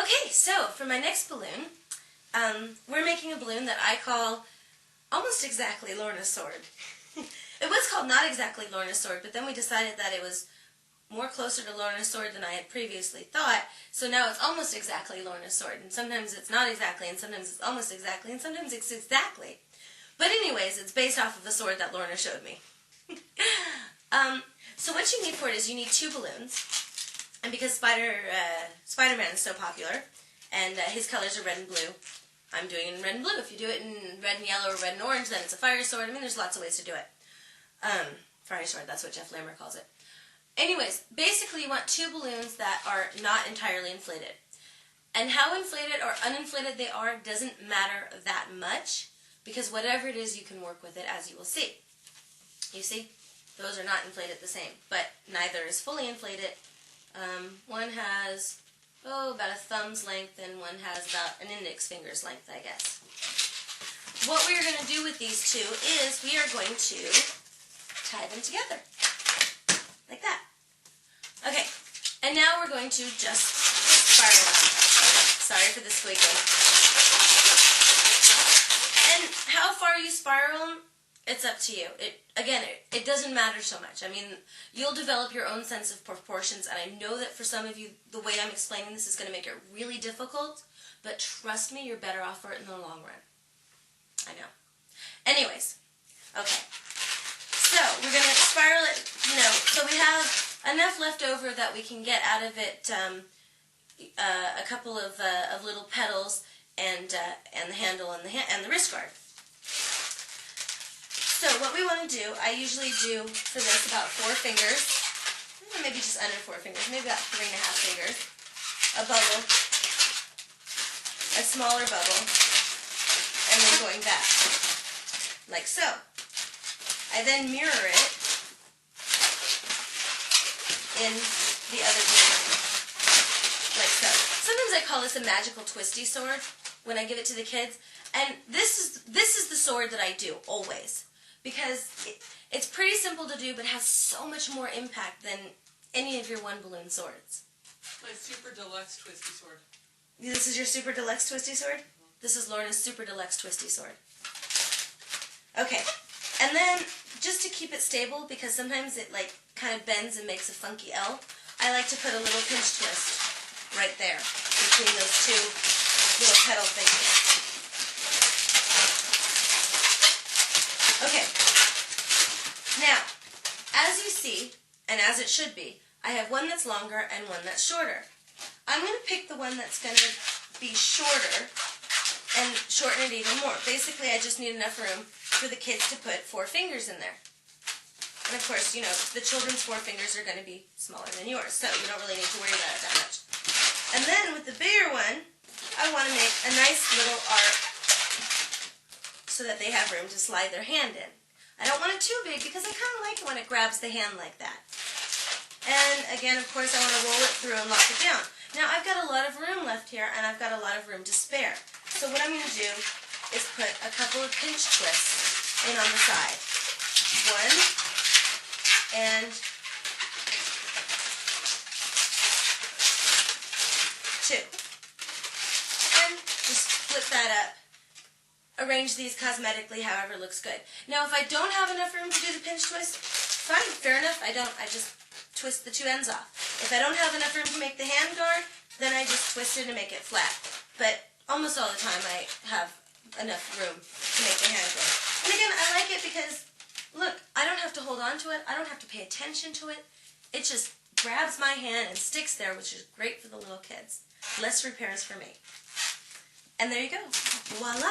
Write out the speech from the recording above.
Okay, so for my next balloon, we're making a balloon that I call almost exactly Lorna's sword. It was called not exactly Lorna's sword, but then we decided that it was more closer to Lorna's sword than I had previously thought, so now it's almost exactly Lorna's sword, and sometimes it's not exactly, and sometimes it's almost exactly, and sometimes it's exactly. But anyways, it's based off of the sword that Lorna showed me. So what you need for it is you need 2 balloons, and because Spider-Man is so popular, and his colors are red and blue, I'm doing it in red and blue. If you do it in red and yellow or red and orange, then it's a fire sword. I mean, there's lots of ways to do it. Fire sword, that's what Jeff Lammer calls it. Anyways, basically you want 2 balloons that are not entirely inflated. And how inflated or uninflated they are doesn't matter that much, because whatever it is, you can work with it, as you will see. You see? Those are not inflated the same, but neither is fully inflated. One has, about a thumb's length, and one has about an index finger's length, I guess. What we are going to do with these 2 is we are going to tie them together, like that. Okay, and now we're going to just spiral them. Sorry for the squiggling. And how far you spiral them, it's up to you. It doesn't matter so much. I mean, you'll develop your own sense of proportions, and I know that for some of you, the way I'm explaining this is going to make it really difficult, but trust me, you're better off for it in the long run. I know. Anyways, okay. So, we're going to spiral it, so we have enough left over that we can get out of it a couple of little petals and the handle and the wrist guard. So what we want to do, I usually do for this about 4 fingers, maybe just under 4 fingers, maybe about 3.5 fingers, a bubble, a smaller bubble, and then going back, like so. I then mirror it in the other direction, like so. Sometimes I call this a magical twisty sword when I give it to the kids, and this is the sword that I do always. Because it's pretty simple to do, but has so much more impact than any of your 1 balloon swords. My super deluxe twisty sword. This is your super deluxe twisty sword? This is Lorna's super deluxe twisty sword. Okay, and then just to keep it stable, because sometimes it kind of bends and makes a funky L, I like to put a little pinch twist right there between those 2 little petal fingers. Okay, now, as you see, and as it should be, I have one that's longer and one that's shorter. I'm going to pick the one that's going to be shorter and shorten it even more. Basically, I just need enough room for the kids to put 4 fingers in there. And of course, the children's 4 fingers are going to be smaller than yours, so you don't really need to worry about it that much. And then with the bigger one, I want to make a nice little arc so that they have room to slide their hand in. I don't want it too big because I kind of like it when it grabs the hand like that. And again, of course, I want to roll it through and lock it down. Now, I've got a lot of room left here, and I've got a lot of room to spare. So what I'm going to do is put a couple of pinch twists in on the side. 1 and 2. And just flip that up. Arrange these cosmetically however looks good. Now, if I don't have enough room to do the pinch twist, fine, fair enough, I just twist the 2 ends off. If I don't have enough room to make the hand guard, then I just twist it and make it flat. But almost all the time I have enough room to make the hand guard. And again, I like it because, look, I don't have to hold on to it, I don't have to pay attention to it. It just grabs my hand and sticks there, which is great for the little kids. Less repairs for me. And there you go. Voila!